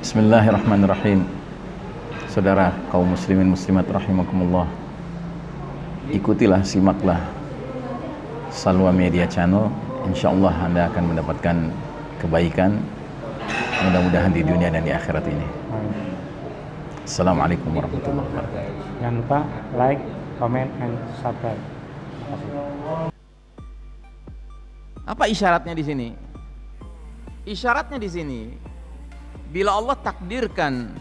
Bismillahirrahmanirrahim. Saudara kaum muslimin muslimat rahimakumullah, ikutilah, simaklah Salwa Media Channel. Insyaallah Anda akan mendapatkan kebaikan, mudah-mudahan di dunia dan di akhirat ini. Assalamualaikum warahmatullahi wabarakatuh. Jangan lupa like, comment, and subscribe. Terima kasih. Apa isyaratnya di sini? Isyaratnya di sini, bila Allah takdirkan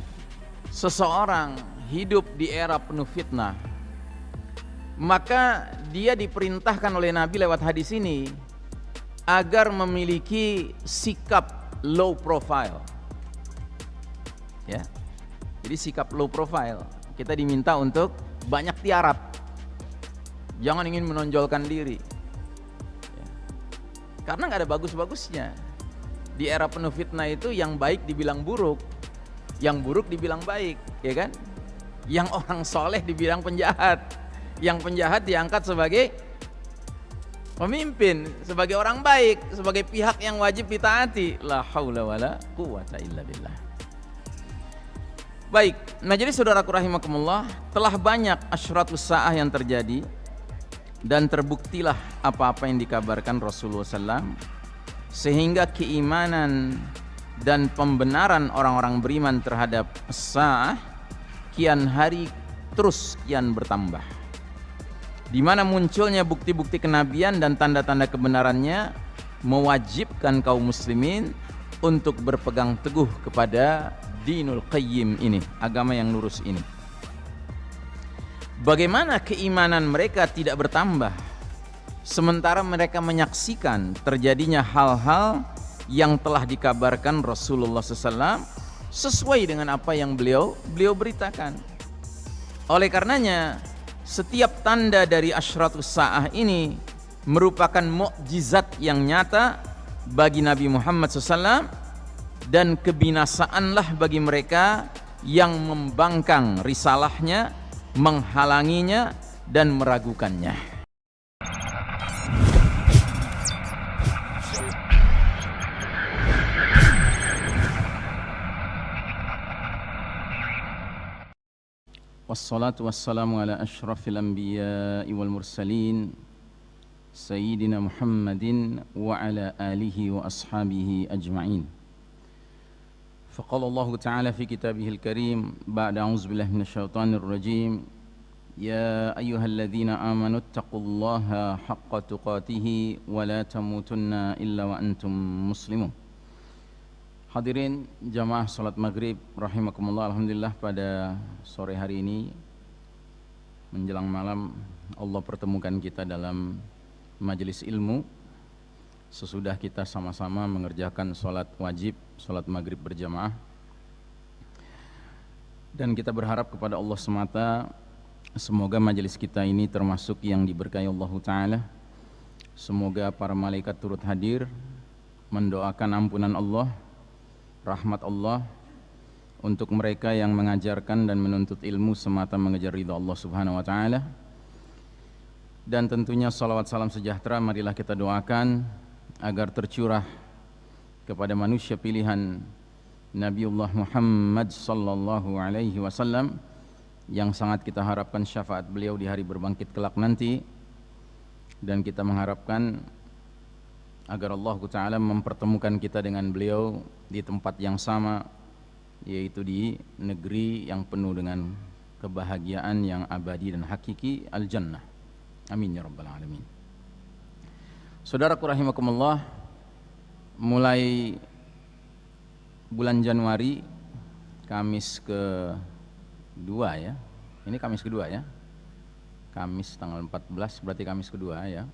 seseorang hidup di era penuh fitnah, maka dia diperintahkan oleh Nabi lewat hadis ini agar memiliki sikap low profile. Ya. Jadi sikap low profile, kita diminta untuk banyak tiarap. Jangan ingin menonjolkan diri. Ya. Karena nggak ada bagus-bagusnya. Di era penuh fitnah itu yang baik dibilang buruk, yang buruk dibilang baik, ya kan? Yang orang soleh dibilang penjahat, yang penjahat diangkat sebagai pemimpin, sebagai orang baik, sebagai pihak yang wajib ditaati. La haula wala quwata illa billah. Baik, nah jadi saudaraku rahimakumullah, telah banyak asyratus sa'ah yang terjadi dan terbuktilah apa-apa yang dikabarkan Rasulullah SAW, sehingga keimanan dan pembenaran orang-orang beriman terhadap sa'ah kian hari terus kian bertambah, di mana munculnya bukti-bukti kenabian dan tanda-tanda kebenarannya mewajibkan kaum muslimin untuk berpegang teguh kepada dinul qayyim ini, agama yang lurus ini. Bagaimana keimanan mereka tidak bertambah sementara mereka menyaksikan terjadinya hal-hal yang telah dikabarkan Rasulullah SAW sesuai dengan apa yang beliau beritakan. Oleh karenanya, setiap tanda dari asyratus sa'ah ini merupakan mukjizat yang nyata bagi Nabi Muhammad SAW, dan kebinasaanlah bagi mereka yang membangkang risalahnya, menghalanginya dan meragukannya. Wassalatu wassalamu ala asyrafil anbiya'i wal mursalin Sayyidina Muhammadin wa ala alihi wa ashabihi ajma'in. فقال الله تعالى في كتابه الكريم بعد أعوذ بالله من الشيطان الرجيم يا أيها الذين آمنوا اتقوا الله حق تقاته ولا تموتن إلا وأنتم مسلمون. Hadirin jamaah salat maghrib rahimakumullah, alhamdulillah pada sore hari ini menjelang malam Allah pertemukan kita dalam majelis ilmu sesudah kita sama-sama mengerjakan sholat wajib, sholat maghrib berjamaah. Dan kita berharap kepada Allah semata, semoga majelis kita ini termasuk yang diberkahi Allah Ta'ala. Semoga para malaikat turut hadir mendoakan ampunan Allah, rahmat Allah untuk mereka yang mengajarkan dan menuntut ilmu semata mengejar ridha Allah Subhanahu Wa Ta'ala. Dan tentunya salawat salam sejahtera marilah kita doakan agar tercurah kepada manusia pilihan Nabiullah Muhammad sallallahu alaihi wasallam yang sangat kita harapkan syafaat beliau di hari berbangkit kelak nanti, dan kita mengharapkan agar Allah Ta'ala mempertemukan kita dengan beliau di tempat yang sama, yaitu di negeri yang penuh dengan kebahagiaan yang abadi dan hakiki, al-jannah. Amin ya rabbal alamin. Saudaraku rahimakumullah, mulai bulan Januari, Kamis kedua ya, ini Kamis kedua ya, Kamis tanggal 14 berarti Kamis kedua ya.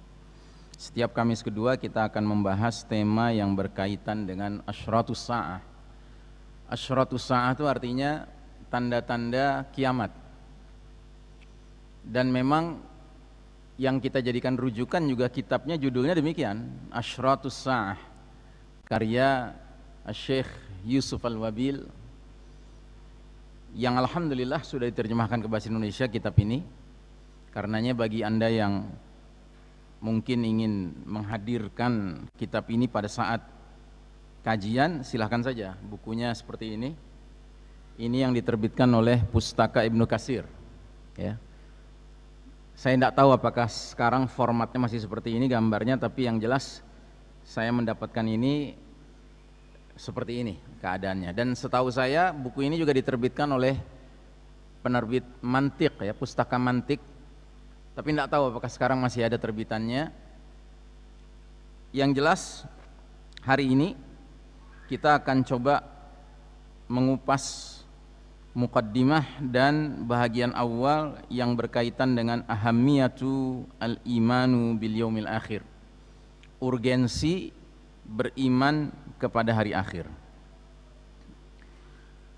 Setiap Kamis kedua kita akan membahas tema yang berkaitan dengan asyratus sa'ah. Asyratus sa'ah itu artinya tanda-tanda kiamat. Dan memang yang kita jadikan rujukan juga kitabnya judulnya demikian, Asyratus Sa'ah, karya Syekh Yusuf Al-Wabil, yang alhamdulillah sudah diterjemahkan ke bahasa Indonesia kitab ini. Karenanya bagi Anda yang mungkin ingin menghadirkan kitab ini pada saat kajian, silahkan saja. Bukunya seperti ini, Ini yang diterbitkan oleh Pustaka Ibnu Katsir. Ya. Saya tidak tahu apakah sekarang formatnya masih seperti ini gambarnya, tapi yang jelas saya mendapatkan ini seperti ini keadaannya. Dan setahu saya buku ini juga diterbitkan oleh penerbit Mantiq, ya, Pustaka Mantiq. Tapi tidak tahu apakah sekarang masih ada terbitannya. Yang jelas hari ini kita akan coba mengupas muqaddimah dan bahagian awal yang berkaitan dengan ahamiyatu al-imanu bil yaumil akhir, urgensi beriman kepada hari akhir.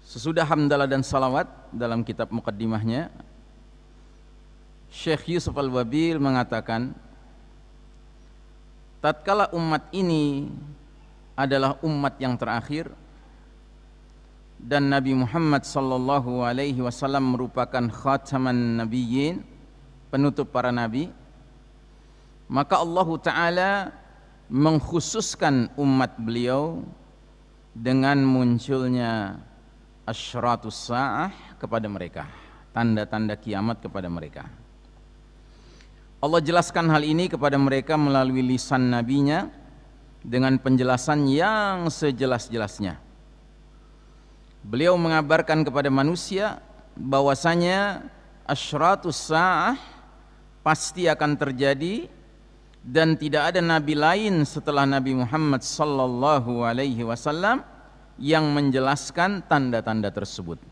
Sesudah hamdalah dan salawat dalam kitab muqaddimahnya, Syekh Yusuf Al-Wabil mengatakan, tatkala umat ini adalah umat yang terakhir dan Nabi Muhammad sallallahu alaihi wasallam merupakan khataman nabiyyin, penutup para nabi, maka Allah Ta'ala mengkhususkan umat beliau dengan munculnya asyratus sa'ah kepada mereka, tanda-tanda kiamat kepada mereka. Allah jelaskan hal ini kepada mereka melalui lisan nabinya dengan penjelasan yang sejelas-jelasnya. Beliau mengabarkan kepada manusia bahwasanya asyratus sa'ah pasti akan terjadi dan tidak ada nabi lain setelah Nabi Muhammad sallallahu alaihi wasallam yang menjelaskan tanda-tanda tersebut.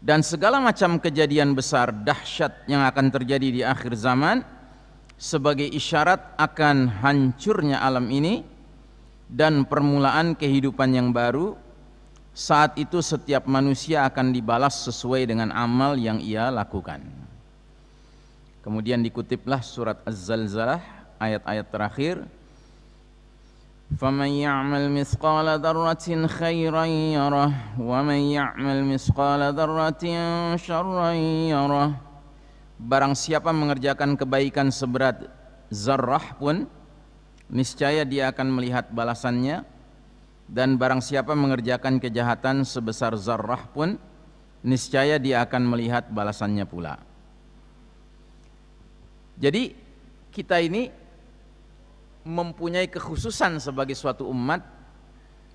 Dan segala macam kejadian besar dahsyat yang akan terjadi di akhir zaman sebagai isyarat akan hancurnya alam ini dan permulaan kehidupan yang baru. Saat itu setiap manusia akan dibalas sesuai dengan amal yang ia lakukan. Kemudian dikutiplah surat Az-Zalzalah ayat-ayat terakhir. فَمَنْ يَعْمَلْ مِثْقَالَ ذَرَّةٍ خَيْرًا يَرَهُ وَمَنْ يَعْمَلْ مِثْقَالَ ذَرَّةٍ شَرًّا يَرَهُ. Barang siapa mengerjakan kebaikan seberat zarrah pun, niscaya dia akan melihat balasannya. Dan barang siapa mengerjakan kejahatan sebesar zarrah pun, niscaya dia akan melihat balasannya pula. Jadi kita ini mempunyai kekhususan sebagai suatu umat,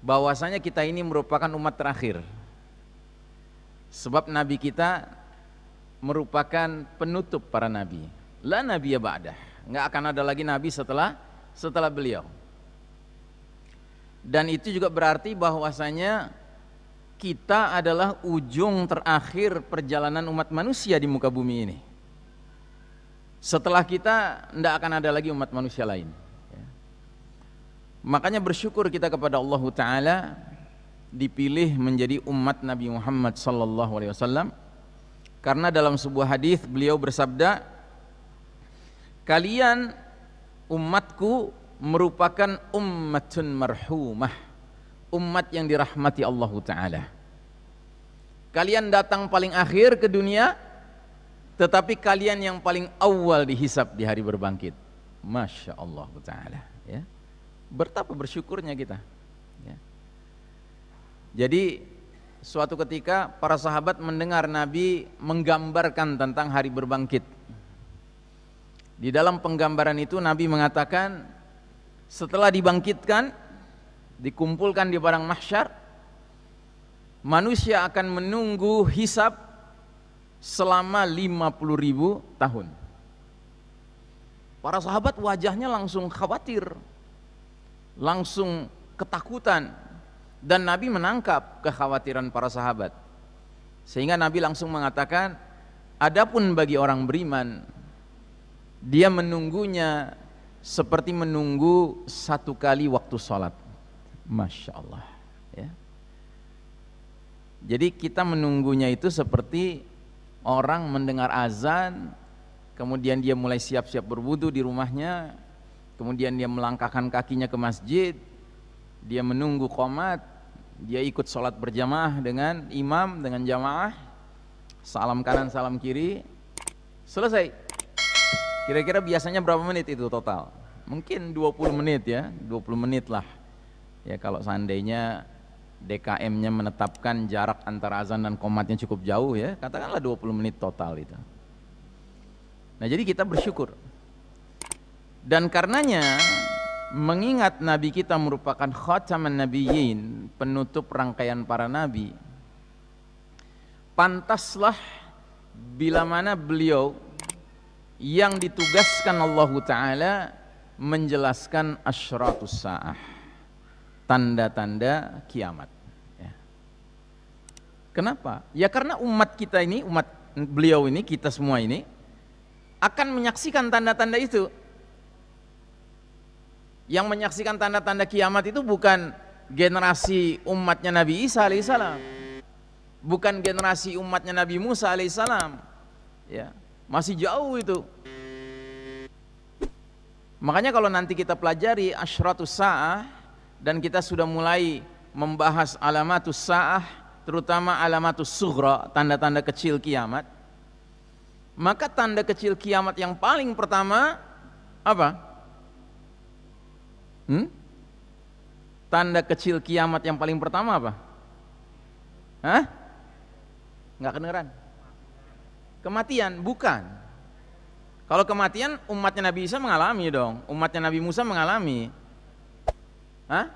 bahwasanya kita ini merupakan umat terakhir. Sebab nabi kita merupakan penutup para nabi. La nabiyya ba'dah. Enggak akan ada lagi nabi setelah beliau. Dan itu juga berarti bahwasanya kita adalah ujung terakhir perjalanan umat manusia di muka bumi ini. Setelah kita tidak akan ada lagi umat manusia lain. Makanya bersyukur kita kepada Allah Ta'ala dipilih menjadi umat Nabi Muhammad sallallahu alaihi wasallam, karena dalam sebuah hadis beliau bersabda, kalian umatku merupakan ummatun marhumah, umat yang dirahmati Allah Ta'ala. Kalian datang paling akhir ke dunia, tetapi kalian yang paling awal dihisab di hari berbangkit. Masya Allah Ta'ala, ya. Betapa bersyukurnya kita, ya. Jadi suatu ketika para sahabat mendengar Nabi menggambarkan tentang hari berbangkit. Di dalam penggambaran itu Nabi mengatakan, setelah dibangkitkan, dikumpulkan di padang mahsyar, manusia akan menunggu hisab selama 50.000 tahun. Para sahabat wajahnya langsung khawatir, langsung ketakutan, dan Nabi menangkap kekhawatiran para sahabat. Sehingga Nabi langsung mengatakan, adapun bagi orang beriman, dia menunggunya seperti menunggu satu kali waktu sholat. Masya Allah, ya. Jadi kita menunggunya itu seperti orang mendengar azan, kemudian dia mulai siap-siap berwudu di rumahnya, kemudian dia melangkahkan kakinya ke masjid, dia menunggu qomat, dia ikut sholat berjamaah dengan imam, dengan jamaah, salam kanan salam kiri, selesai. Kira-kira biasanya berapa menit itu total? Mungkin 20 menit ya, 20 menit lah. Ya kalau seandainya DKM-nya menetapkan jarak antara azan dan qomatnya cukup jauh ya, katakanlah 20 menit total itu. Nah jadi kita bersyukur. Dan karenanya mengingat Nabi kita merupakan khataman nabiyyin, penutup rangkaian para nabi, pantaslah bila mana beliau yang ditugaskan Allah Ta'ala menjelaskan asyratus sa'ah, tanda-tanda kiamat ya. Kenapa? Ya karena umat kita ini, umat beliau ini, kita semua ini akan menyaksikan tanda-tanda itu. Yang menyaksikan tanda-tanda kiamat itu bukan generasi umatnya Nabi Isa alaihissalam, bukan generasi umatnya Nabi Musa alaihissalam ya, masih jauh itu. Makanya kalau nanti kita pelajari asyratus sa'ah dan kita sudah mulai membahas alamatus sa'ah, terutama alamatus sughra, tanda-tanda kecil kiamat, maka tanda kecil kiamat yang paling pertama apa? Tanda kecil kiamat yang paling pertama apa? Hah? Nggak kedengeran? Kematian? Bukan. Kalau kematian umatnya Nabi Isa mengalami dong, umatnya Nabi Musa mengalami. Hah?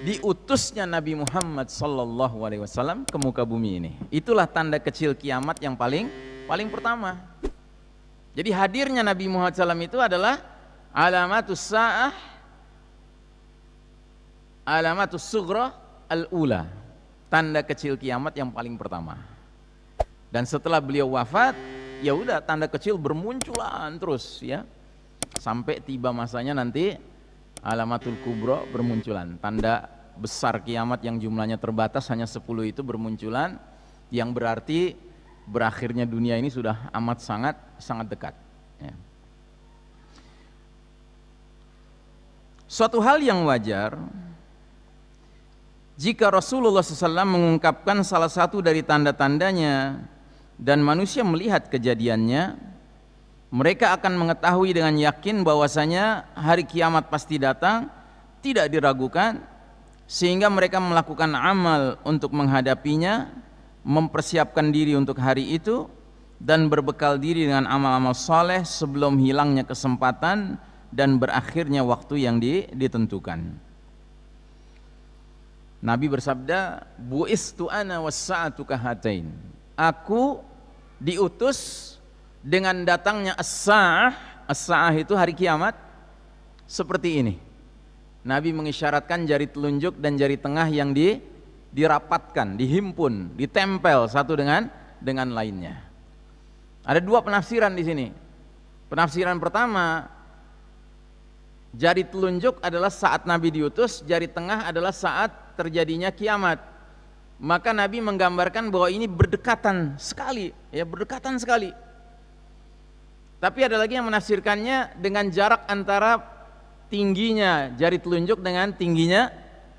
Diutusnya Nabi Muhammad sallallahu alaihi wasallam ke muka bumi ini. Itulah tanda kecil kiamat yang paling pertama. Jadi hadirnya Nabi Muhammad SAW itu adalah alamatus sa'ah, alamatus sughra al-ula, tanda kecil kiamat yang paling pertama. Dan setelah beliau wafat, ya udah tanda kecil bermunculan terus ya, sampai tiba masanya nanti alamatul kubra bermunculan, tanda besar kiamat yang jumlahnya terbatas hanya 10 itu bermunculan, yang berarti berakhirnya dunia ini sudah amat sangat dekat ya. Suatu hal yang wajar jika Rasulullah SAW mengungkapkan salah satu dari tanda-tandanya dan manusia melihat kejadiannya, mereka akan mengetahui dengan yakin bahwasanya hari kiamat pasti datang, tidak diragukan, sehingga mereka melakukan amal untuk menghadapinya, mempersiapkan diri untuk hari itu, dan berbekal diri dengan amal-amal saleh sebelum hilangnya kesempatan dan berakhirnya waktu yang ditentukan. Nabi bersabda, bu'istu ana was-sa'atu kahatain. Aku diutus dengan datangnya as-sa'ah. As-sa'ah itu hari kiamat seperti ini. Nabi mengisyaratkan jari telunjuk dan jari tengah yang dirapatkan, dihimpun, ditempel satu dengan lainnya. Ada dua penafsiran di sini. Penafsiran pertama, jari telunjuk adalah saat Nabi diutus, jari tengah adalah saat terjadinya kiamat. Maka Nabi menggambarkan bahwa ini berdekatan sekali, ya, berdekatan sekali. Tapi ada lagi yang menafsirkannya dengan jarak antara tingginya jari telunjuk dengan tingginya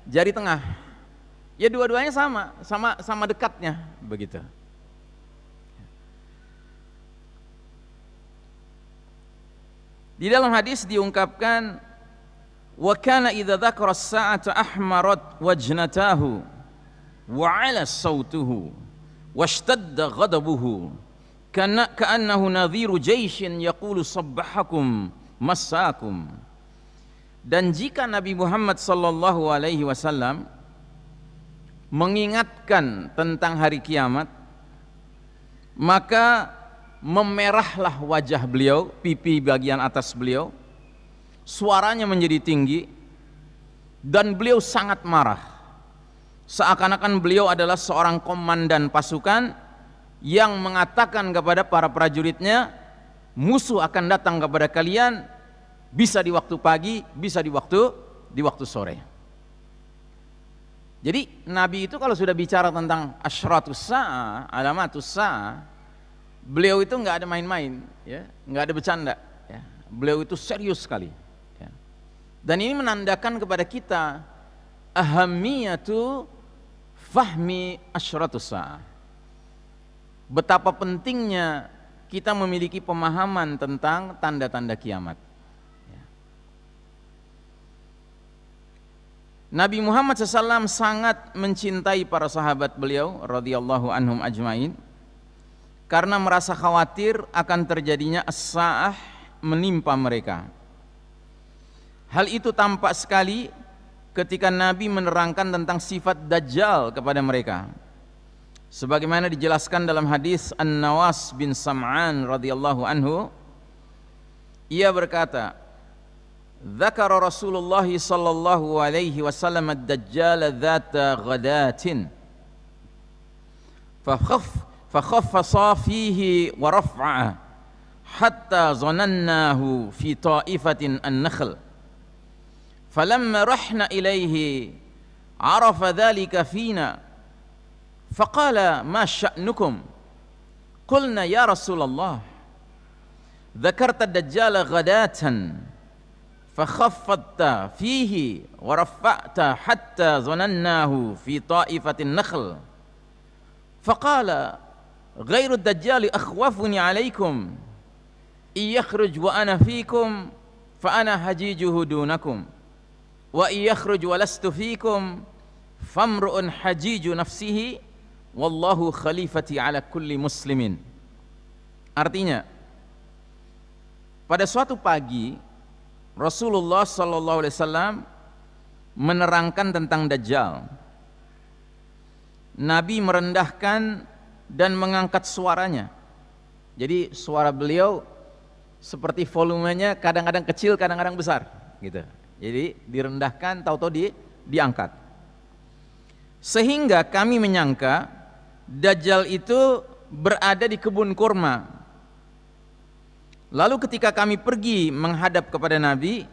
jari tengah. Ya dua-duanya sama dekatnya begitu. Di dalam hadis diungkapkan, wa kana idza dzakara as-sa'ata ahmarat wajnatahu wa 'ala sautuhu washtadda ghadabuhu ka'annahu nadhiru jayshin yaqulu sabbahakum massakum. Dan jika Nabi Muhammad sallallahu alaihi wasallam mengingatkan tentang hari kiamat, maka memerahlah wajah beliau, pipi bagian atas beliau, suaranya menjadi tinggi, dan beliau sangat marah, seakan-akan beliau adalah seorang komandan pasukan yang mengatakan kepada para prajuritnya, musuh akan datang kepada kalian, bisa di waktu pagi, bisa di waktu sore. Jadi Nabi itu kalau sudah bicara tentang asyratus sa'ah, alamatus sa'ah, beliau itu nggak ada main-main, ya, nggak ada bercanda, ya. Beliau itu serius sekali, ya. Dan ini menandakan kepada kita ahamiyatu fahmi asyratus sa'ah, betapa pentingnya kita memiliki pemahaman tentang tanda-tanda kiamat. Nabi Muhammad SAW sangat mencintai para sahabat beliau radhiyallahu anhum ajmain karena merasa khawatir akan terjadinya as-sa'ah menimpa mereka. Hal itu tampak sekali ketika Nabi menerangkan tentang sifat Dajjal kepada mereka. Sebagaimana dijelaskan dalam hadis An-Nawas bin Sam'an radhiyallahu anhu, ia berkata, "Dzakara Rasulullah sallallahu alaihi wasallam ad-Dajjal dzata ghadatin fakhaffa fihi wa raf'a hatta zanannahu fi ta'ifatin an-nakhl falamma rahna ilaihi arafa dhalika fina faqala ma sya'nukum qulna ya Rasulullah dzakarta ad-Dajjal ghadatan fakhaffatta fihi wa rafa'ta hatta zanannahu fi ta'ifatin nakhl faqala ghairu ad-Dajjal akhwafuni alaikum iyakhruj wa ana fikum fa ana hajijuhu dunakum wa iyakhruj wa lastu fikum famru'un hajiju nafsihi wallahu khalifati ala kulli muslimin." Artinya, pada suatu pagi Rasulullah sallallahu alaihi wasallam menerangkan tentang Dajjal. Nabi merendahkan dan mengangkat suaranya. Jadi suara beliau seperti volumenya kadang-kadang kecil, kadang-kadang besar, gitu. Jadi direndahkan, tahu-tahu diangkat. Sehingga kami menyangka Dajjal itu berada di kebun kurma. Lalu ketika kami pergi menghadap kepada Nabi,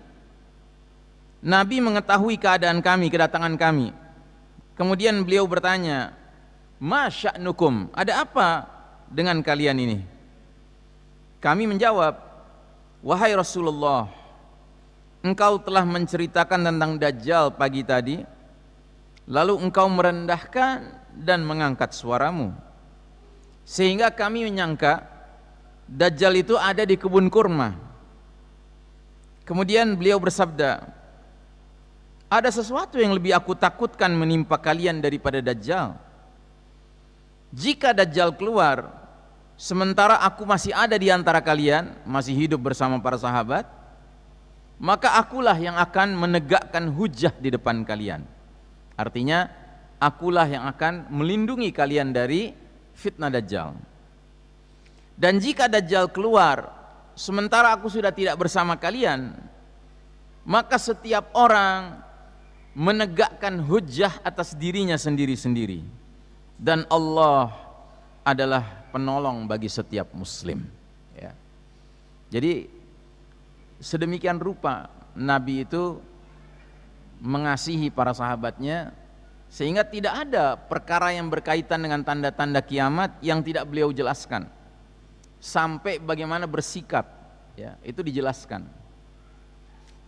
Nabi mengetahui keadaan kami, kedatangan kami. Kemudian beliau bertanya, "Ma sya'nukum? Ada apa dengan kalian ini?" Kami menjawab, "Wahai Rasulullah, engkau telah menceritakan tentang Dajjal pagi tadi, lalu engkau merendahkan dan mengangkat suaramu, sehingga kami menyangka Dajjal itu ada di kebun kurma." Kemudian beliau bersabda, "Ada sesuatu yang lebih aku takutkan menimpa kalian daripada Dajjal. Jika Dajjal keluar, sementara aku masih ada di antara kalian, masih hidup bersama para sahabat, maka akulah yang akan menegakkan hujjah di depan kalian." Artinya, akulah yang akan melindungi kalian dari fitnah Dajjal. Dan jika Dajjal keluar, sementara aku sudah tidak bersama kalian, maka setiap orang menegakkan hujjah atas dirinya sendiri-sendiri. Dan Allah adalah penolong bagi setiap muslim. Ya. Jadi sedemikian rupa Nabi itu mengasihi para sahabatnya, sehingga tidak ada perkara yang berkaitan dengan tanda-tanda kiamat yang tidak beliau jelaskan. Sampai bagaimana bersikap, ya, itu dijelaskan.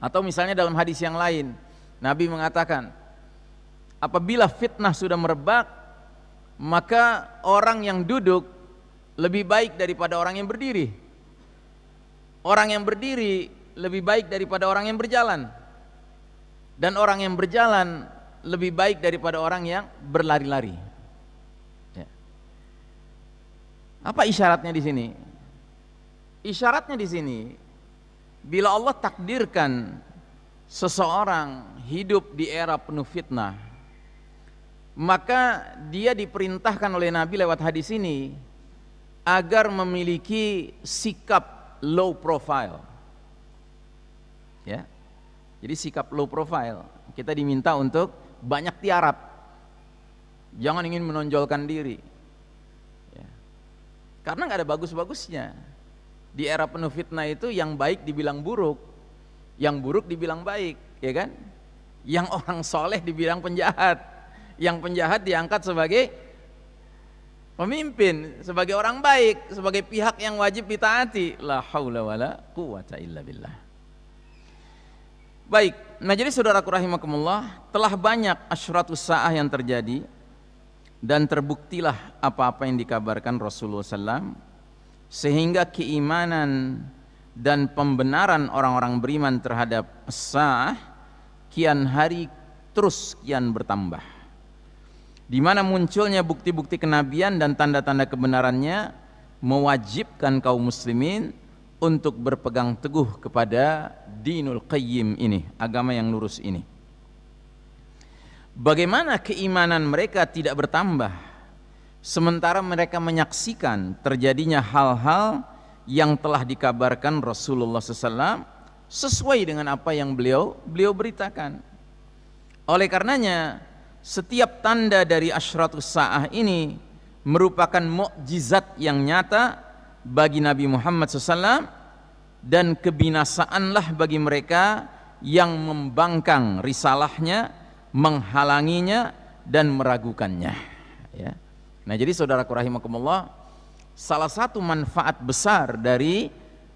Atau misalnya dalam hadis yang lain, Nabi mengatakan, apabila fitnah sudah merebak, maka orang yang duduk lebih baik daripada orang yang berdiri. Orang yang berdiri lebih baik daripada orang yang berjalan. Dan orang yang berjalan lebih baik daripada orang yang berlari-lari. Ya. Apa isyaratnya di sini? Isyaratnya di sini, bila Allah takdirkan seseorang hidup di era penuh fitnah, maka dia diperintahkan oleh Nabi lewat hadis ini agar memiliki sikap low profile. Ya. Jadi sikap low profile, kita diminta untuk banyak tiarap. Jangan ingin menonjolkan diri. Ya. Karena nggak ada bagus-bagusnya. Di era penuh fitnah itu yang baik dibilang buruk, yang buruk dibilang baik, ya kan? Yang orang soleh dibilang penjahat, yang penjahat diangkat sebagai pemimpin, sebagai orang baik, sebagai pihak yang wajib ditaati. La haula wala quwata illa billah. Baik, nah jadi saudaraku rahimakumullah, telah banyak asyratus sa'ah yang terjadi dan terbuktilah apa-apa yang dikabarkan Rasulullah SAW, sehingga keimanan dan pembenaran orang-orang beriman terhadap sa'ah kian hari terus kian bertambah, di mana munculnya bukti-bukti kenabian dan tanda-tanda kebenarannya mewajibkan kaum muslimin untuk berpegang teguh kepada dinul qayyim ini, agama yang lurus ini. Bagaimana keimanan mereka tidak bertambah sementara mereka menyaksikan terjadinya hal-hal yang telah dikabarkan Rasulullah SAW sesuai dengan apa yang beliau beritakan. Oleh karenanya setiap tanda dari asyratus sa'ah ini merupakan mukjizat yang nyata bagi Nabi Muhammad SAW, dan kebinasaanlah bagi mereka yang membangkang risalahnya, menghalanginya dan meragukannya, ya. Nah, jadi saudaraku rahimakumullah, salah satu manfaat besar dari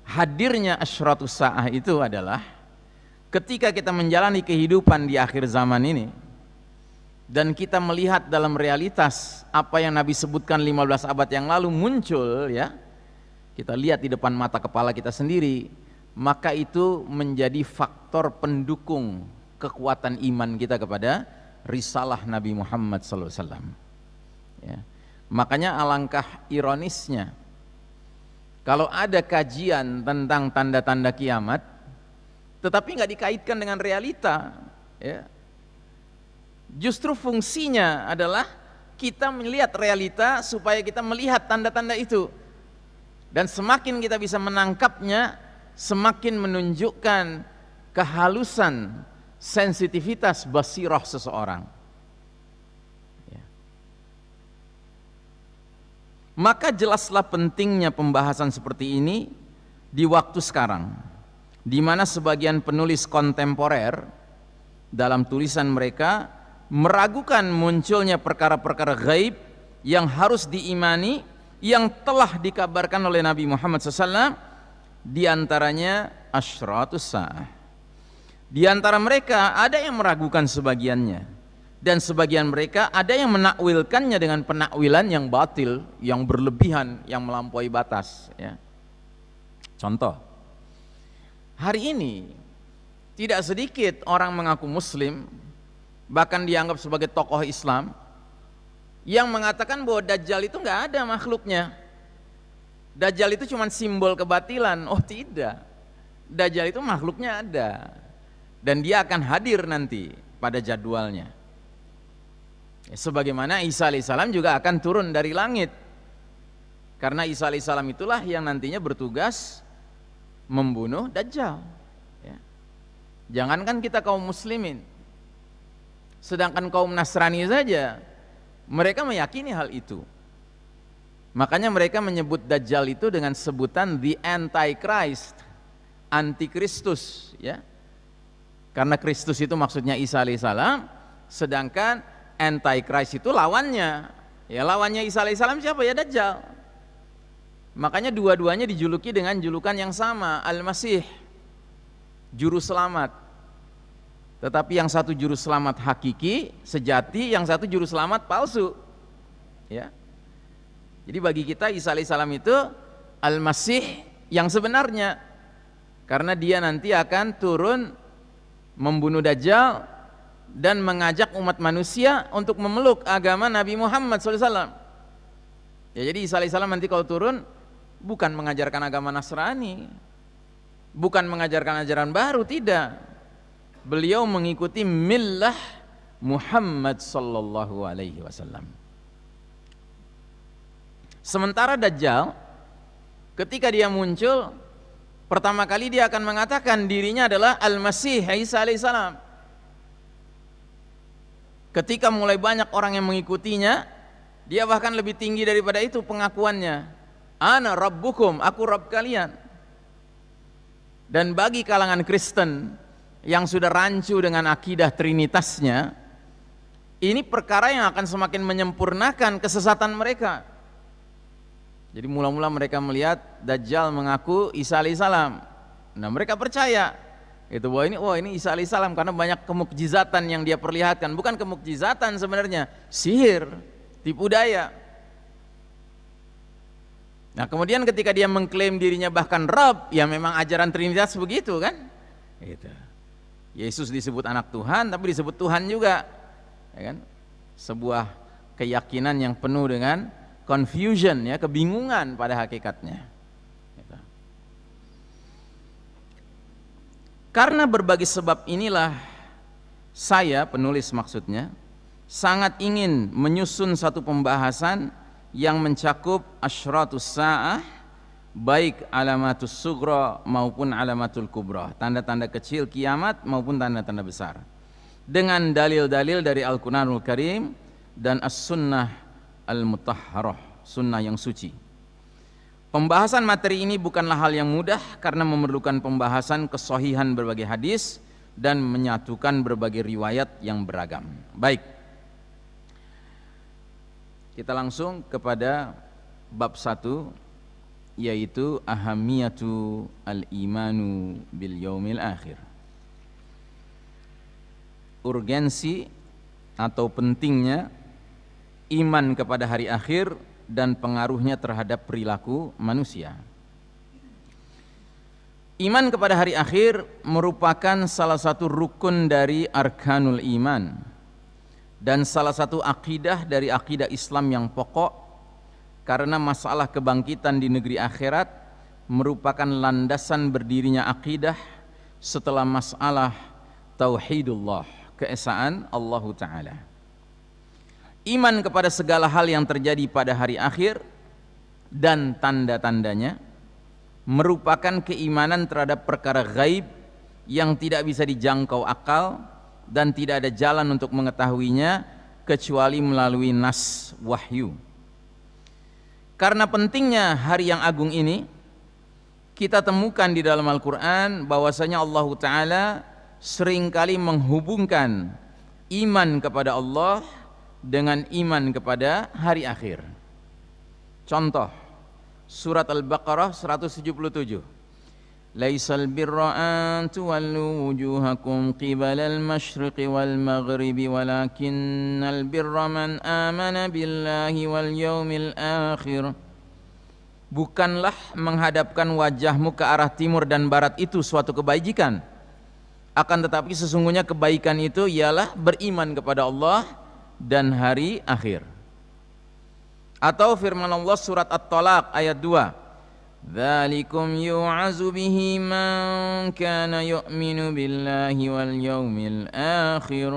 hadirnya asyratus sa'ah itu adalah ketika kita menjalani kehidupan di akhir zaman ini dan kita melihat dalam realitas apa yang Nabi sebutkan 15 abad yang lalu muncul, ya, kita lihat di depan mata kepala kita sendiri, maka itu menjadi faktor pendukung kekuatan iman kita kepada risalah Nabi Muhammad SAW, ya. Makanya alangkah ironisnya kalau ada kajian tentang tanda-tanda kiamat tetapi nggak dikaitkan dengan realita, ya. Justru fungsinya adalah kita melihat realita supaya kita melihat tanda-tanda itu, dan semakin kita bisa menangkapnya semakin menunjukkan kehalusan sensitivitas basirah seseorang, ya. Maka jelaslah pentingnya pembahasan seperti ini di waktu sekarang, di mana sebagian penulis kontemporer dalam tulisan mereka meragukan munculnya perkara-perkara gaib yang harus diimani yang telah dikabarkan oleh Nabi Muhammad SAW, di antaranya asyratus sa'ah. Di antara mereka ada yang meragukan sebagiannya, dan sebagian mereka ada yang menakwilkannya dengan penakwilan yang batil, yang berlebihan, yang melampaui batas, ya. Contoh, hari ini tidak sedikit orang mengaku muslim, bahkan dianggap sebagai tokoh Islam, yang mengatakan bahwa Dajjal itu nggak ada makhluknya. Dajjal itu cuma simbol kebatilan. Oh tidak, Dajjal itu makhluknya ada, dan dia akan hadir nanti pada jadwalnya. Sebagaimana Isa alaihissalam juga akan turun dari langit, karena Isa alaihissalam itulah yang nantinya bertugas membunuh Dajjal, ya. Jangankan kita kaum muslimin, sedangkan kaum Nasrani saja mereka meyakini hal itu. Makanya mereka menyebut Dajjal itu dengan sebutan the Antichrist, antikristus, ya. Karena Kristus itu maksudnya Isa alaihissalam, sedangkan Antichrist itu lawannya. Ya, lawannya Isa alaihissalam siapa? Ya Dajjal. Makanya dua-duanya dijuluki dengan julukan yang sama, Al-Masih, juru selamat. Tetapi yang satu juru selamat hakiki, sejati, yang satu juru selamat palsu, ya. Jadi bagi kita Isa alaihissalam itu Al-Masih yang sebenarnya, karena dia nanti akan turun membunuh Dajjal dan mengajak umat manusia untuk memeluk agama Nabi Muhammad SAW. Ya, jadi Isa alaihissalam nanti kalau turun bukan mengajarkan agama Nasrani, bukan mengajarkan ajaran baru, tidak. Beliau mengikuti millah Muhammad sallallahu alaihi wasallam. Sementara Dajjal ketika dia muncul pertama kali dia akan mengatakan dirinya adalah Al-Masih Isa alaihissalam. Ketika mulai banyak orang yang mengikutinya, dia bahkan lebih tinggi daripada itu pengakuannya. Ana rabbukum, aku Rabb kalian. Dan bagi kalangan Kristen yang sudah rancu dengan akidah trinitasnya, ini perkara yang akan semakin menyempurnakan kesesatan mereka. Jadi mula-mula mereka melihat Dajjal mengaku Isa alaihissalam. Nah, mereka percaya itu bahwa ini Isa alaihissalam karena banyak kemukjizatan yang dia perlihatkan. Bukan kemukjizatan sebenarnya, sihir, tipu daya. Nah, kemudian ketika dia mengklaim dirinya bahkan Rabb, ya memang ajaran Trinitas begitu kan? Gitu. Yesus disebut anak Tuhan tapi disebut Tuhan juga, ya kan? Sebuah keyakinan yang penuh dengan confusion, ya, kebingungan pada hakikatnya. Gitu. Karena berbagai sebab inilah saya, penulis maksudnya, sangat ingin menyusun satu pembahasan yang mencakup asyratus sa'ah, baik alamatus sughra maupun alamatul kubra, tanda-tanda kecil kiamat maupun tanda-tanda besar, dengan dalil-dalil dari Al-Qur'anul Karim dan As-Sunnah Al-Mutahharah, sunnah yang suci. Pembahasan materi ini bukanlah hal yang mudah karena memerlukan pembahasan kesahihan berbagai hadis dan menyatukan berbagai riwayat yang beragam. Baik, kita langsung kepada bab 1, yaitu ahamiyatu al-imanu bil yaumil akhir. Urgensi atau pentingnya iman kepada hari akhir dan pengaruhnya terhadap perilaku manusia. Iman kepada hari akhir merupakan salah satu rukun dari arkanul iman dan salah satu akidah dari akidah Islam yang pokok, karena masalah kebangkitan di negeri akhirat merupakan landasan berdirinya akidah setelah masalah tauhidullah, keesaan Allah Ta'ala. Iman kepada segala hal yang terjadi pada hari akhir dan tanda-tandanya merupakan keimanan terhadap perkara gaib yang tidak bisa dijangkau akal dan tidak ada jalan untuk mengetahuinya kecuali melalui nas wahyu. Karena pentingnya hari yang agung ini, kita temukan di dalam Al-Quran bahwasanya Allah Ta'ala seringkali menghubungkan iman kepada Allah dengan iman kepada hari akhir. Contoh, surat Al-Baqarah 177. Laisal birra an tuwallu wujuhakum qibalal masyriqi wal maghribi walakinnal birra man amana billahi wal yaumil akhir. Bukanlah menghadapkan wajahmu ke arah timur dan barat itu suatu kebajikan, akan tetapi sesungguhnya kebaikan itu ialah beriman kepada Allah dan hari akhir. Atau firman Allah surat At-Talaq ayat 2, dzalikum yu'azu bihi man kana yu'minu billahi wal yaumil akhir.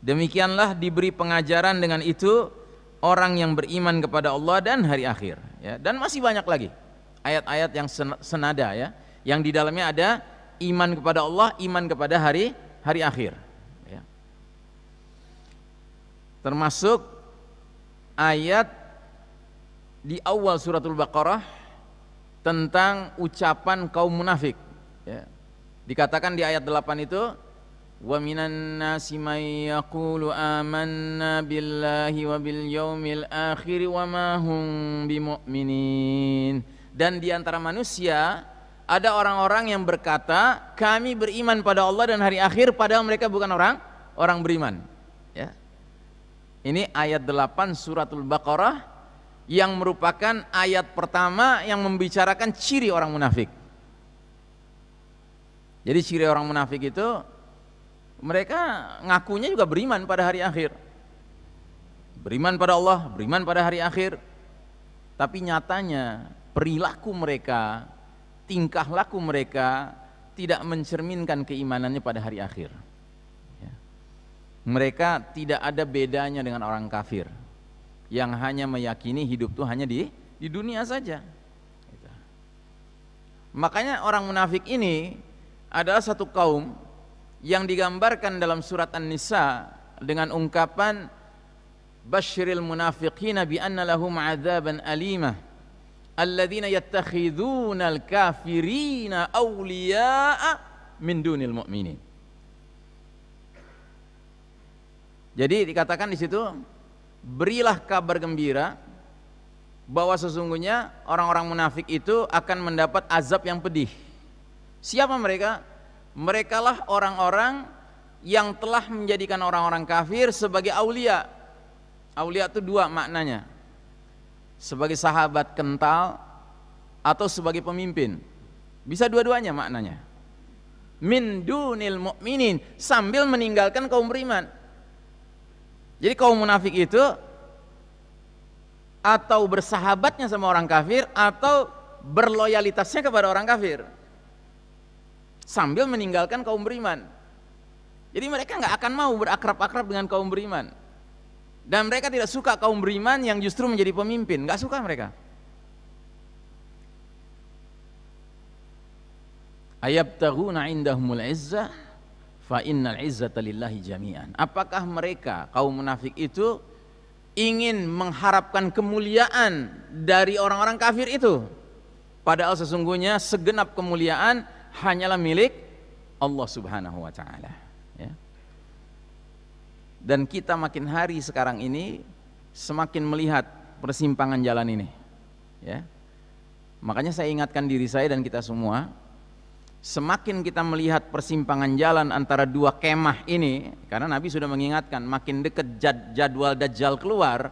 Demikianlah diberi pengajaran dengan itu orang yang beriman kepada Allah dan hari akhir, ya. Dan masih banyak lagi ayat-ayat yang senada, ya, yang di dalamnya ada iman kepada Allah, iman kepada hari akhir, ya. Termasuk ayat di awal suratul Baqarah tentang ucapan kaum munafik, ya. Dikatakan di ayat 8 itu, wa minan nasi may yaqulu amanna billahi wa bil yaumil akhir wa ma hum bimu'minin. Dan di antara manusia ada orang-orang yang berkata kami beriman pada Allah dan hari akhir, padahal mereka bukan orang beriman, ya. Ini ayat 8 suratul Baqarah yang merupakan ayat pertama yang membicarakan ciri orang munafik. Jadi ciri orang munafik itu mereka ngakunya juga beriman pada hari akhir, beriman pada Allah, beriman pada hari akhir, tapi nyatanya perilaku mereka, tingkah laku mereka tidak mencerminkan keimanannya pada hari akhir, ya. Mereka tidak ada bedanya dengan orang kafir yang hanya meyakini hidup itu hanya di dunia saja. Makanya orang munafik ini adalah satu kaum yang digambarkan dalam surat An-Nisa dengan ungkapan basyiril munafiqina bi anna lahum adzaban alimah alladzina yattakhidunal kafirina awliya'a min dunil mu'minin. Jadi dikatakan di situ, berilah kabar gembira bahwa sesungguhnya orang-orang munafik itu akan mendapat azab yang pedih. Siapa mereka? Merekalah orang-orang yang telah menjadikan orang-orang kafir sebagai aulia. Aulia itu dua maknanya, sebagai sahabat kental atau sebagai pemimpin. Bisa dua-duanya maknanya. min dunil mu'minin, sambil meninggalkan kaum beriman. Jadi kaum munafik itu atau bersahabatnya sama orang kafir atau berloyalitasnya kepada orang kafir sambil meninggalkan kaum beriman. Jadi mereka nggak akan mau berakrab-akrab dengan kaum beriman, dan mereka tidak suka kaum beriman yang justru menjadi pemimpin, nggak suka mereka. Ayabtaghuna indahumul izzah fa innal izzata lillahi jami'an. Apakah mereka kaum munafik itu ingin mengharapkan kemuliaan dari orang-orang kafir itu, padahal sesungguhnya segenap kemuliaan hanyalah milik Allah Subhanahu wa taala, ya. Dan kita makin hari sekarang ini semakin melihat persimpangan jalan ini, ya. Makanya saya ingatkan diri saya dan kita semua, semakin kita melihat persimpangan jalan antara dua kemah ini, karena Nabi sudah mengingatkan makin dekat jadwal Dajjal keluar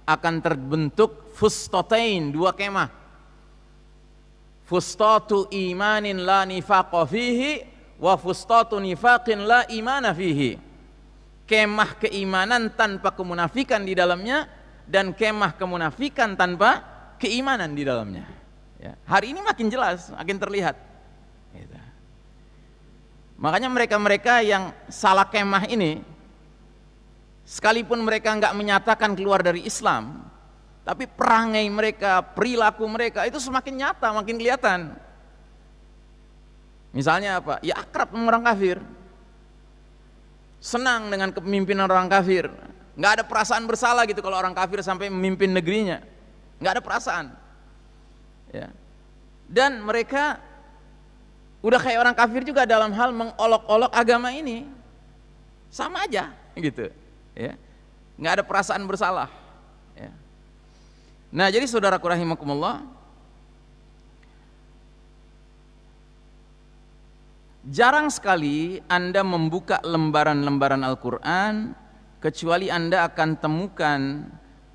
akan terbentuk fustatain, dua kemah. Fustatu imanin la nifaqa fihi wa fustatu nifaqin la imana fihi. Kemah keimanan tanpa kemunafikan di dalamnya dan kemah kemunafikan tanpa keimanan di dalamnya, ya. Hari ini makin jelas, makin terlihat. Gitu. Makanya mereka-mereka yang salah kemah ini, sekalipun mereka nggak menyatakan keluar dari Islam, tapi perangai mereka, perilaku mereka itu semakin nyata, makin kelihatan. Misalnya apa? Ya akrab dengan orang kafir, senang dengan kepemimpinan orang kafir, nggak ada perasaan bersalah gitu kalau orang kafir sampai memimpin negerinya, nggak ada perasaan, ya. Dan mereka udah kayak orang kafir juga dalam hal mengolok-olok agama ini, sama aja gitu, ya. Nggak ada perasaan bersalah, ya. Nah, jadi saudaraku rahimakumullah, jarang sekali Anda membuka lembaran-lembaran Al-Quran kecuali Anda akan temukan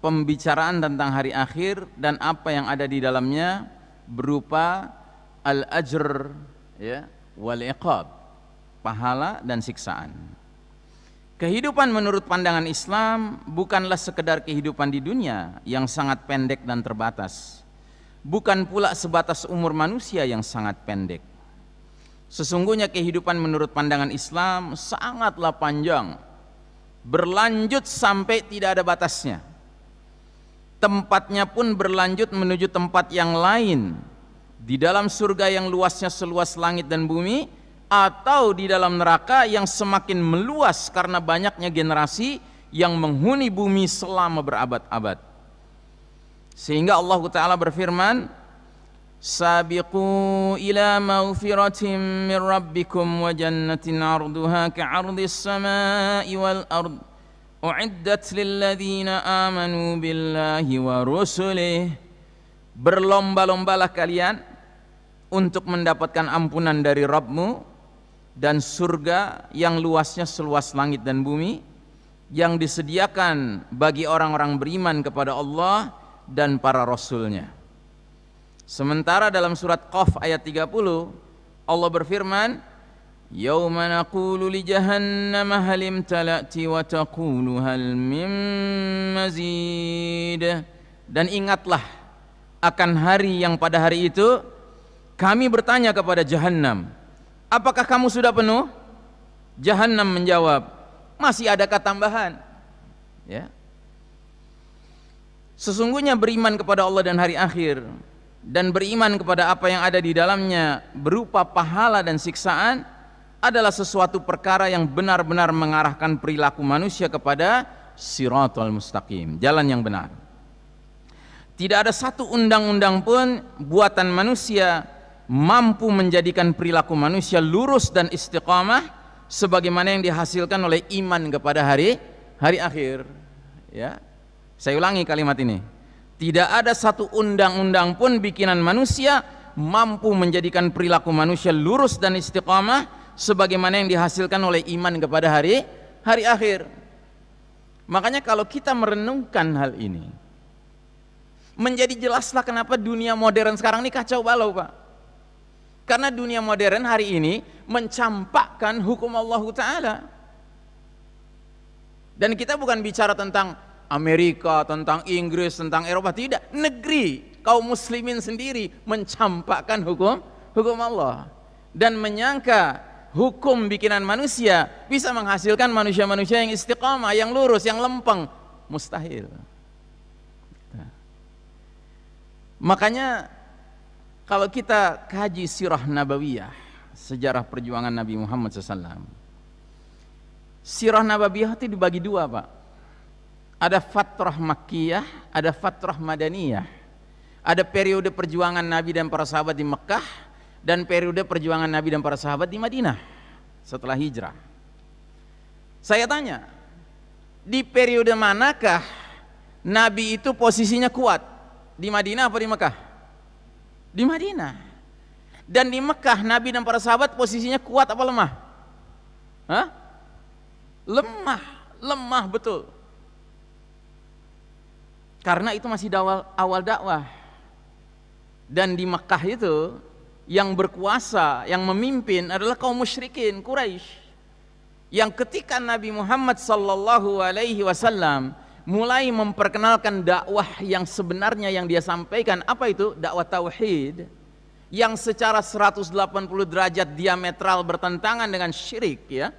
pembicaraan tentang hari akhir dan apa yang ada di dalamnya berupa al-ajr, ya, wal iqab, pahala dan siksaan. Kehidupan menurut pandangan Islam bukanlah sekedar kehidupan di dunia yang sangat pendek dan terbatas, bukan pula sebatas umur manusia yang sangat pendek. Sesungguhnya kehidupan menurut pandangan Islam sangatlah panjang, berlanjut sampai tidak ada batasnya. Tempatnya pun berlanjut menuju tempat yang lain, di dalam surga yang luasnya seluas langit dan bumi, atau di dalam neraka yang semakin meluas karena banyaknya generasi yang menghuni bumi selama berabad-abad. Sehingga Allah Ta'ala berfirman, sabiqu ila maghfiratin min rabbikum wa jannatin arduha ka'ardis samai wal ard u'iddat lilladzina amanu billahi wa rusulih. Berlomba-lombalah kalian untuk mendapatkan ampunan dari Rabbmu dan surga yang luasnya seluas langit dan bumi, yang disediakan bagi orang-orang beriman kepada Allah dan para Rasulnya. Sementara dalam surat Qaf ayat 30 Allah berfirman, yauma naqulu li jahannam hal imtala'ti wa taqulu hal min mazid. Dan ingatlah akan hari yang pada hari itu kami bertanya kepada Jahannam, apakah kamu sudah penuh? Jahannam menjawab, masih adakah tambahan? Ya. Sesungguhnya beriman kepada Allah dan hari akhir dan beriman kepada apa yang ada di dalamnya berupa pahala dan siksaan adalah sesuatu perkara yang benar-benar mengarahkan perilaku manusia kepada siratal mustaqim, jalan yang benar. Tidak ada satu undang-undang pun buatan manusia mampu menjadikan perilaku manusia lurus dan istiqamah sebagaimana yang dihasilkan oleh iman kepada hari akhir, ya. Saya ulangi kalimat ini. Tidak ada satu undang-undang pun bikinan manusia mampu menjadikan perilaku manusia lurus dan istiqamah sebagaimana yang dihasilkan oleh iman kepada hari akhir. Makanya kalau kita merenungkan hal ini, menjadi jelaslah kenapa dunia modern sekarang ini kacau balau, Pak. Karena dunia modern hari ini mencampakkan hukum Allah Ta'ala. Dan kita bukan bicara tentang Amerika, tentang Inggris, tentang Eropa, tidak. Negeri kaum muslimin sendiri mencampakkan hukum Allah dan menyangka hukum bikinan manusia bisa menghasilkan manusia-manusia yang istiqamah, yang lurus, yang lempeng. Mustahil. Makanya kalau kita kaji sirah nabawiyah, sejarah perjuangan Nabi Muhammad SAW, sirah nabawiyah itu dibagi dua, Pak. Ada fatrah makkiyah, ada fatrah madaniyah. Ada periode perjuangan Nabi dan para sahabat di Mekah, dan periode perjuangan Nabi dan para sahabat di Madinah setelah hijrah. Saya tanya, di periode manakah Nabi itu posisinya kuat? Di Madinah apa di Mekah? Di Madinah. Dan di Mekah Nabi dan para sahabat posisinya kuat apa lemah? Hah? Lemah betul. Karena itu masih awal dakwah. Dan di Mekah itu yang berkuasa, yang memimpin adalah kaum musyrikin Quraisy. Yang ketika Nabi Muhammad sallallahu alaihi wasallam mulai memperkenalkan dakwah yang sebenarnya yang dia sampaikan, apa itu? Dakwah tauhid yang secara 180 derajat diametral bertentangan dengan syirik, ya.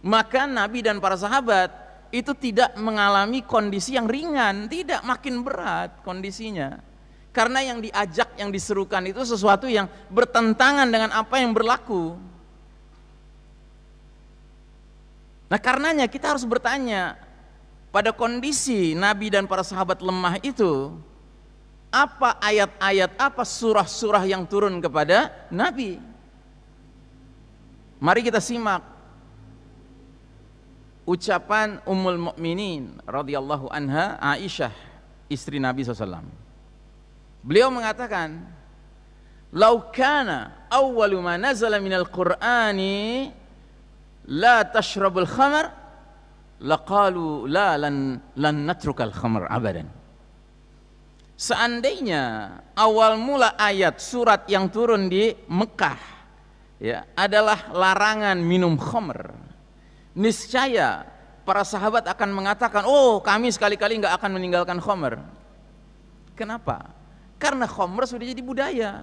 Maka Nabi dan para sahabat itu tidak mengalami kondisi yang ringan, tidak, makin berat kondisinya. Karena yang diajak, yang diserukan itu sesuatu yang bertentangan dengan apa yang berlaku. Nah, karenanya kita harus bertanya, pada kondisi Nabi dan para sahabat lemah itu, apa ayat-ayat, apa surah-surah yang turun kepada Nabi? Mari kita simak ucapan Ummul Mukminin radhiyallahu anha, Aisyah, istri Nabi SAW. Beliau mengatakan, "Lau kana awwalu ma nazala minal Qur'ani la tashrabul khamar, laqalu la lan natrukal khamar abadan." Seandainya awal mula ayat surat yang turun di Mekah, ya, adalah larangan minum khamr, niscaya para sahabat akan mengatakan, oh, kami sekali-kali nggak akan meninggalkan khamr. Kenapa? Karena khamr sudah jadi budaya.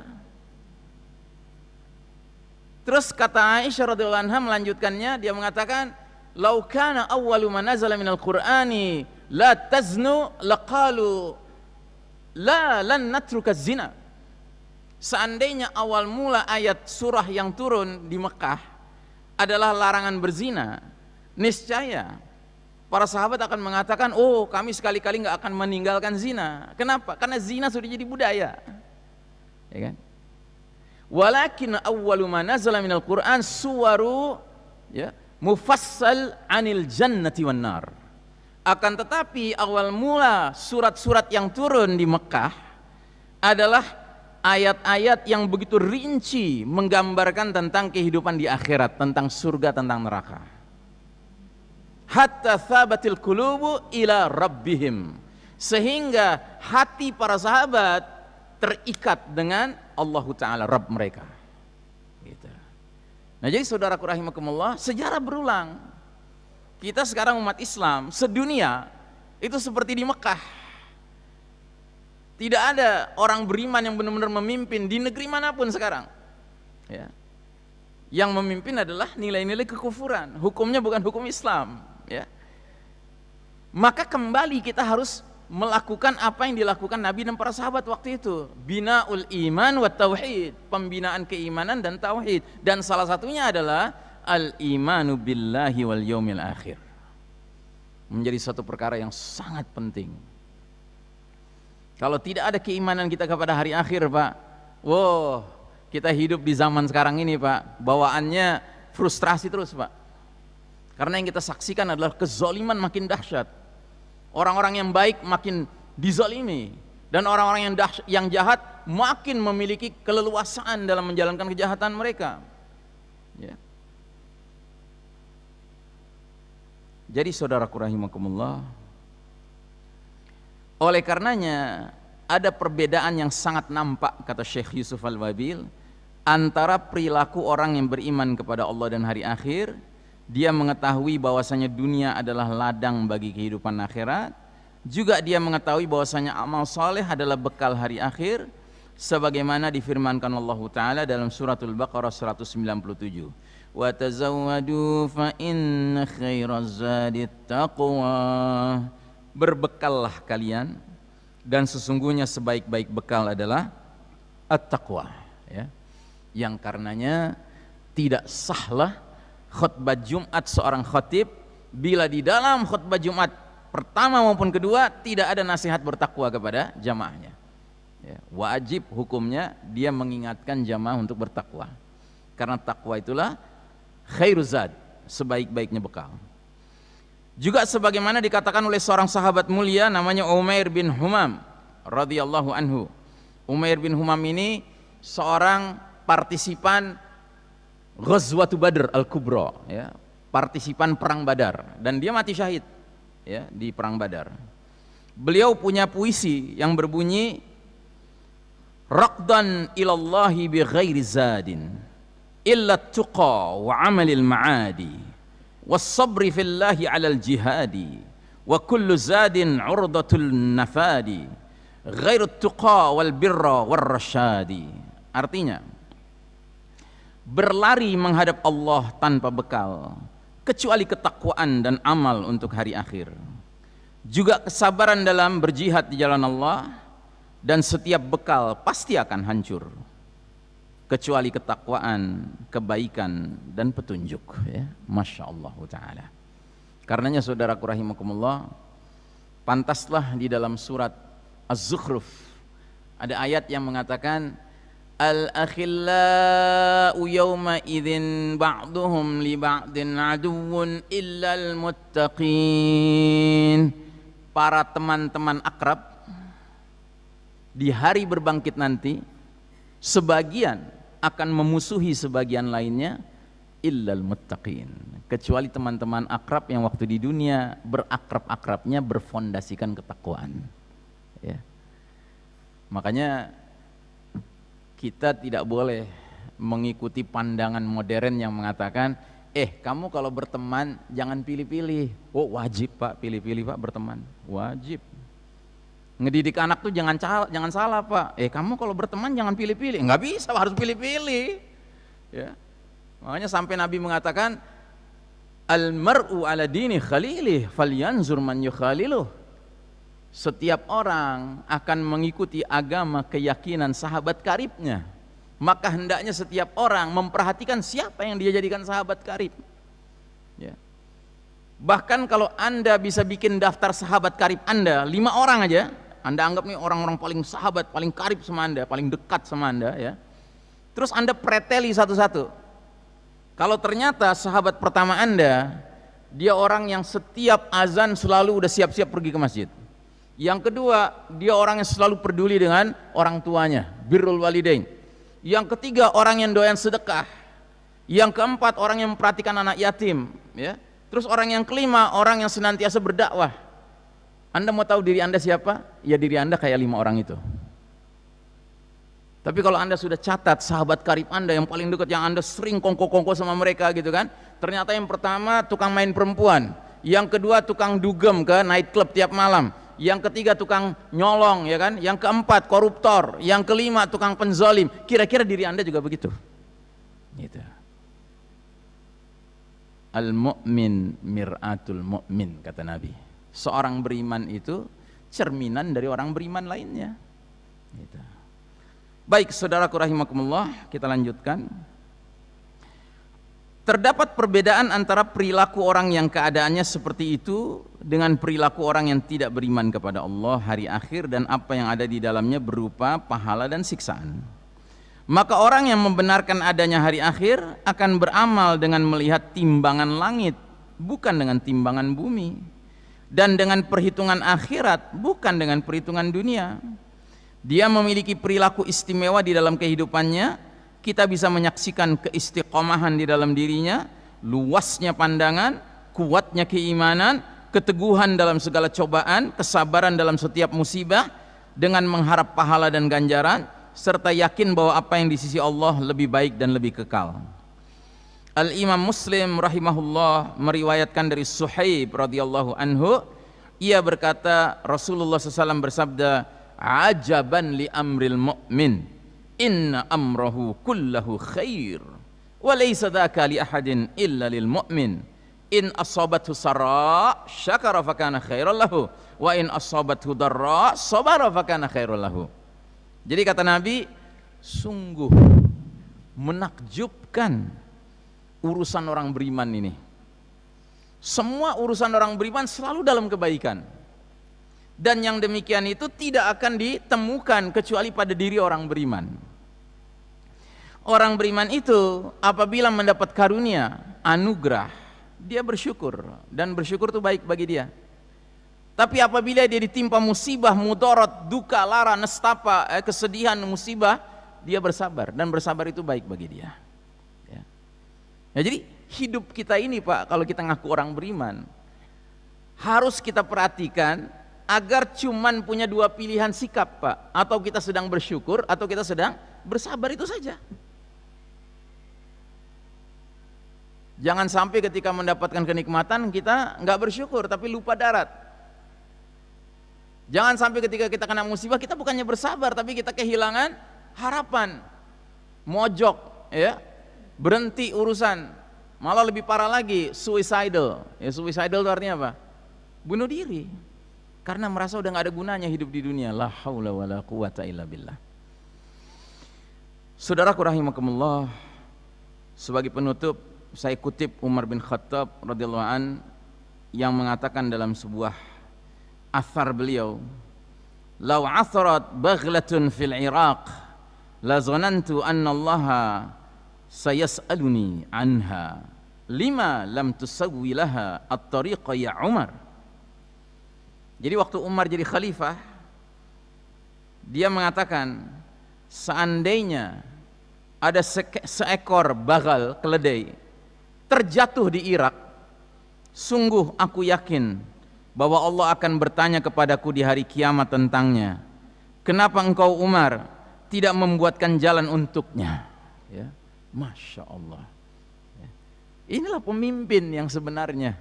Terus kata Aisyah radhiyallahu anha melanjutkannya, dia mengatakan, "Lau kana awwalu ma nazala minal Qur'ani la taznu laqalu la lan natruka zina." Seandainya awal mula ayat surah yang turun di Mekah adalah larangan berzina, niscaya para sahabat akan mengatakan, oh, kami sekali-kali nggak akan meninggalkan zina. Kenapa? Karena zina sudah jadi budaya, ya kan? Walakin awwalu ma nazala minal Qur'an suwaru, ya, mufassal anil jannati wan nar. Akan tetapi awal mula surat-surat yang turun di Mekah adalah ayat-ayat yang begitu rinci menggambarkan tentang kehidupan di akhirat, tentang surga, tentang neraka. Hatta thabatil qulubu ila rabbihim, sehingga hati para sahabat terikat dengan Allah Ta'ala, Rabb mereka, gitu. Nah, jadi saudaraku rahimakumullah, sejarah berulang. Kita sekarang umat Islam sedunia itu seperti di Mekah. Tidak ada orang beriman yang benar-benar memimpin di negeri manapun sekarang, ya. Yang memimpin adalah nilai-nilai kekufuran, hukumnya bukan hukum Islam, ya. Maka kembali kita harus melakukan apa yang dilakukan Nabi dan para sahabat waktu itu, binaul iman wa tauhid, pembinaan keimanan dan tauhid, dan salah satunya adalah al-imanu billahi wal yaumil akhir. Menjadi satu perkara yang sangat penting. Kalau tidak ada keimanan kita kepada hari akhir, Pak, wow, kita hidup di zaman sekarang ini, Pak, bawaannya frustrasi terus, Pak. Karena yang kita saksikan adalah kezaliman makin dahsyat. Orang-orang yang baik makin dizalimi, dan orang-orang yang jahat makin memiliki keleluasaan dalam menjalankan kejahatan mereka, ya. Jadi saudaraku rahimakumullah, oleh karenanya ada perbedaan yang sangat nampak, kata Syekh Yusuf Al-Wabil, antara perilaku orang yang beriman kepada Allah dan hari akhir, dia mengetahui bahwasanya dunia adalah ladang bagi kehidupan akhirat, juga dia mengetahui bahwasanya amal saleh adalah bekal hari akhir, sebagaimana difirmankan Allah Ta'ala dalam suratul Baqarah 197, wa tazawwadu fa inna khairaz zadit taqwa, berbekallah kalian dan sesungguhnya sebaik-baik bekal adalah at-taqwa, ya. Yang karenanya tidak sahlah khutbah Jumat seorang khatib bila di dalam khutbah Jumat pertama maupun kedua tidak ada nasihat bertakwa kepada jamaahnya, ya. Wajib hukumnya dia mengingatkan jamaah untuk bertakwa, karena takwa itulah khairuz zad, sebaik-baiknya bekal. Juga sebagaimana dikatakan oleh seorang sahabat mulia namanya Umair bin Humam radhiyallahu anhu. Umair bin Humam ini seorang partisipan Ghazwatu Badr Al-Kubra, ya, partisipan perang Badar, dan dia mati syahid, ya, di perang Badar. Beliau punya puisi yang berbunyi, raqdan ilallahi bi ghairi zadin illa tuqa wa amalil ma'adi was sabri fillahi alal jihadi wa kullu zadin urdatul nafadi ghairu tuqa wal birra war rasyadi. Artinya, berlari menghadap Allah tanpa bekal kecuali ketakwaan dan amal untuk hari akhir, juga kesabaran dalam berjihad di jalan Allah, dan setiap bekal pasti akan hancur kecuali ketakwaan, kebaikan dan petunjuk, ya. Masya Allah Ta'ala. Karenanya saudaraku rahimakumullah, pantaslah di dalam surat Az-Zukhruf ada ayat yang mengatakan, al-akhillau yawma idzin ba'duhum li ba'din aduwwun illal muttaqin. Para teman-teman akrab di hari berbangkit nanti, sebagian akan memusuhi sebagian lainnya, illal muttaqin, kecuali teman-teman akrab yang waktu di dunia berakrab-akrabnya berfondasikan ketakwaan, ya. Makanya kita tidak boleh mengikuti pandangan modern yang mengatakan, kamu kalau berteman jangan pilih-pilih. Oh, wajib Pak, pilih-pilih Pak berteman, wajib. Ngedidik anak tuh jangan salah Pak. Kamu kalau berteman jangan pilih-pilih. Nggak bisa, harus pilih-pilih, ya. Makanya sampai Nabi mengatakan, al mar'u ala dini khalilih falyanzur man yukhaliluh. Setiap orang akan mengikuti agama keyakinan sahabat karibnya, maka hendaknya setiap orang memperhatikan siapa yang dia jadikan sahabat karib, ya. Bahkan kalau Anda bisa bikin daftar sahabat karib Anda 5 orang aja, Anda anggap nih orang-orang paling sahabat, paling karib sama Anda, paling dekat sama Anda, ya. Terus Anda preteli satu-satu. Kalau ternyata sahabat pertama Anda, dia orang yang setiap azan selalu udah siap-siap pergi ke masjid. Yang kedua, dia orang yang selalu peduli dengan orang tuanya, birrul walidain. Yang ketiga, orang yang doyan sedekah. Yang keempat, orang yang memperhatikan anak yatim, ya. Terus orang yang kelima, orang yang senantiasa berdakwah. Anda mau tahu diri Anda siapa? Ya diri Anda kayak 5 orang itu. Tapi kalau Anda sudah catat sahabat karib Anda yang paling dekat, yang Anda sering kongko-kongko sama mereka gitu kan, ternyata yang pertama tukang main perempuan, yang kedua tukang dugem ke night club tiap malam, yang ketiga tukang nyolong, ya kan, yang keempat koruptor, yang kelima tukang penzolim. Kira-kira diri Anda juga begitu? Gitu. Al-mu'min mir'atul mu'min, kata Nabi. Seorang beriman itu cerminan dari orang beriman lainnya, gitu. Baik saudaraku rahimakumullah, kita lanjutkan. Terdapat perbedaan antara perilaku orang yang keadaannya seperti itu dengan perilaku orang yang tidak beriman kepada Allah, hari akhir, dan apa yang ada di dalamnya berupa pahala dan siksaan. Maka orang yang membenarkan adanya hari akhir akan beramal dengan melihat timbangan langit, bukan dengan timbangan bumi, dan dengan perhitungan akhirat, bukan dengan perhitungan dunia. Dia memiliki perilaku istimewa di dalam kehidupannya. Kita bisa menyaksikan keistiqomahan di dalam dirinya, luasnya pandangan, kuatnya keimanan, keteguhan dalam segala cobaan, kesabaran dalam setiap musibah, dengan mengharap pahala dan ganjaran, serta yakin bahwa apa yang di sisi Allah lebih baik dan lebih kekal. Al-Imam Muslim rahimahullah meriwayatkan dari Suhaib radhiyallahu anhu, ia berkata Rasulullah SAW bersabda, ajaban li amril mu'min, inna amrahu kullahu khair, wa laysa dzaka li ahadin illa lil mu'min, in asabathu sarra syakara fakana khairan lahu, wa in asabathu darra sabara fakana khairan lahu. Jadi kata Nabi, sungguh menakjubkan urusan orang beriman ini. Semua urusan orang beriman selalu dalam kebaikan, dan yang demikian itu tidak akan ditemukan kecuali pada diri orang beriman. Orang beriman itu apabila mendapat karunia, anugerah, dia bersyukur, dan bersyukur itu baik bagi dia. Tapi apabila dia ditimpa musibah, mudarat, duka, lara, nestapa, kesedihan, musibah, dia bersabar, dan bersabar itu baik bagi dia. Ya. Ya, jadi hidup kita ini Pak, kalau kita ngaku orang beriman, harus kita perhatikan agar cuman punya dua pilihan sikap Pak, atau kita sedang bersyukur atau kita sedang bersabar, itu saja. Jangan sampai ketika mendapatkan kenikmatan kita nggak bersyukur tapi lupa darat. Jangan sampai ketika kita kena musibah kita bukannya bersabar tapi kita kehilangan harapan, mojok, ya, berhenti urusan, malah lebih parah lagi, suicidal. Ya, suicidal itu artinya apa? Bunuh diri, karena merasa udah nggak ada gunanya hidup di dunia. La haula wala quwata illa billah. Saudaraku rahimakumullah, sebagai penutup saya kutip Umar bin Khattab radhiyallahu an yang mengatakan dalam sebuah athar beliau, "Lau 'atharat baghlatun fil Iraq la zanantu anna Allah sayas'aluni anha lima lam tusawwi laha at-tariqa ya Umar." Jadi waktu Umar jadi khalifah, dia mengatakan seandainya ada seekor bagal, keledai, terjatuh di Irak, sungguh aku yakin bahwa Allah akan bertanya kepadaku di hari kiamat tentangnya. Kenapa engkau Umar tidak membuatkan jalan untuknya? Ya, Masya Allah. Ya. Inilah pemimpin yang sebenarnya,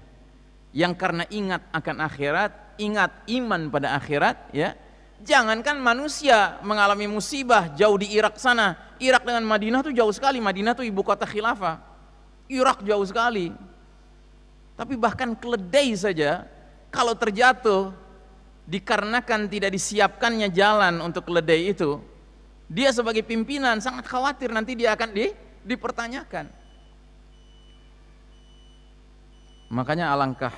yang karena ingat akan akhirat, ingat iman pada akhirat, ya. Jangankan manusia mengalami musibah jauh di Irak sana. Irak dengan Madinah tuh jauh sekali. Madinah tuh ibu kota khilafah. Irak jauh sekali. Tapi bahkan keledai saja kalau terjatuh dikarenakan tidak disiapkannya jalan untuk keledai itu, dia sebagai pimpinan sangat khawatir nanti dia akan dipertanyakan. Makanya alangkah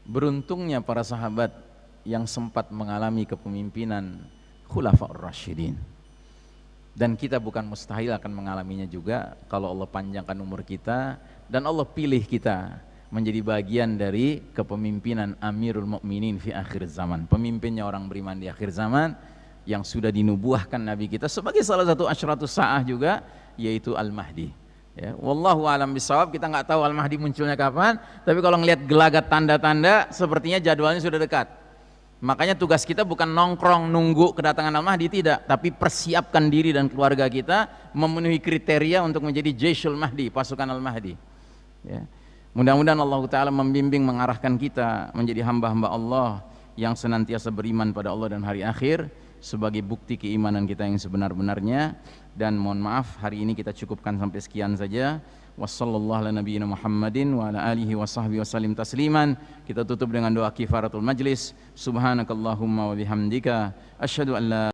beruntungnya para sahabat yang sempat mengalami kepemimpinan Khulafaur Rasyidin. Dan kita bukan mustahil akan mengalaminya juga kalau Allah panjangkan umur kita dan Allah pilih kita menjadi bagian dari kepemimpinan Amirul Mukminin fi akhir zaman, pemimpinnya orang beriman di akhir zaman yang sudah dinubuahkan Nabi kita sebagai salah satu asyratus saah juga, yaitu Al-Mahdi. Ya, wallahu alam bisawab, kita nggak tahu Al-Mahdi munculnya kapan, tapi kalau ngelihat gelagat tanda-tanda sepertinya jadwalnya sudah dekat. Makanya tugas kita bukan nongkrong nunggu kedatangan Al-Mahdi, tidak, tapi persiapkan diri dan keluarga kita memenuhi kriteria untuk menjadi Jaisyul Mahdi, pasukan Al-Mahdi. Ya. Mudah-mudahan Allah Ta'ala membimbing, mengarahkan kita menjadi hamba-hamba Allah yang senantiasa beriman pada Allah dan hari akhir sebagai bukti keimanan kita yang sebenar-benarnya. Dan mohon maaf, hari ini kita cukupkan sampai sekian saja. Wassallallahu ala nabiyina Muhammadin wa ala alihi wa sahbihi wa sallim tasliman. Kita tutup dengan doa kifaratul majlis. Subhanakallahumma wa bihamdika asyhadu an la